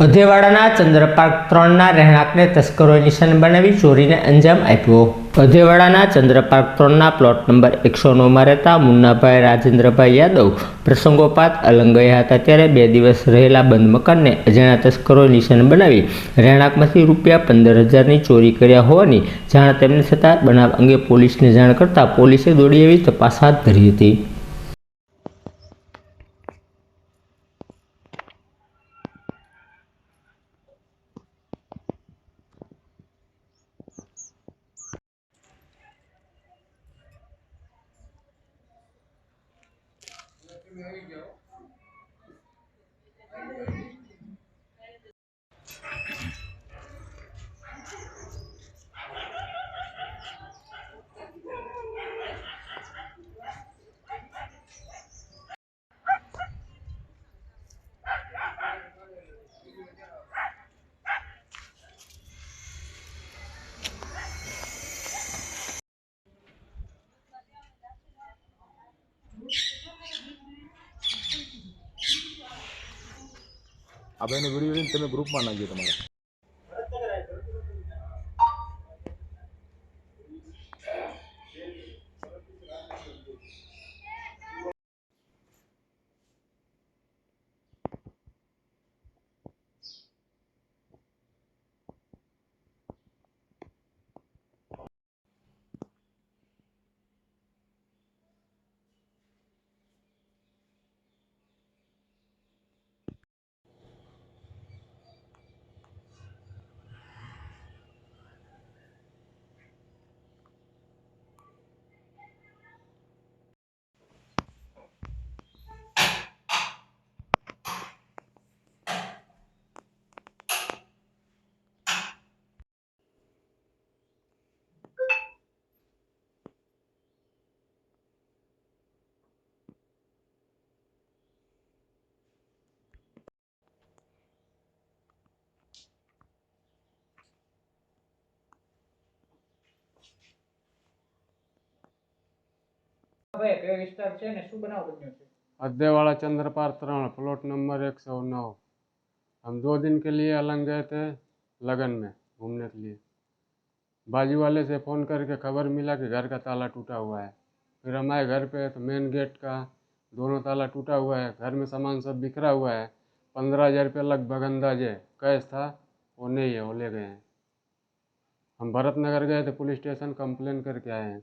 અધેવાડાના ચંદ્રપાર્ક 3ના રહેણાંકને તસ્કરોએ નિશાન બનાવી ચોરીને અંજામ આપ્યો। અધેવાડાના ચંદ્રપાર્ક 3ના પ્લોટ નંબર 109માં રહેતા મુન્નાભાઈ રાજેન્દ્રભાઈ યાદવ પ્રસંગોપાત અલંગ ગયા હતા, ત્યારે 2 દિવસ રહેલા બંધ મકાનને અજાણ્યા તસ્કરોએ નિશાન બનાવી રહેણાંકમાંથી રૂપિયા 15,000ની ચોરી કર્યા હોવાની જાણ તેમને થતાં બનાવ અંગે પોલીસને જાણ કરતા પોલીસે દોડી આવી તપાસ હાથ ધરી હતી। आप एने वीडियो लઈને તમે ગ્રુપમાં નાખજો તમારા। अद्देवाड़ा चंद्रपार 3 प्लॉट नंबर 109। हम 2 दिन के लिए अलंग गए थे लगन में घूमने के लिए। बाजू वाले से फ़ोन करके खबर मिला कि घर का ताला टूटा हुआ है। फिर हम आए घर पे तो मेन गेट का दोनों ताला टूटा हुआ है, घर में सामान सब बिखरा हुआ है। 15,000 रुपये लगभग अंदाजे कैश था, वो नहीं है, वो ले गए हैं। हम भरत नगर गए थे, पुलिस स्टेशन कंप्लेन करके आए हैं।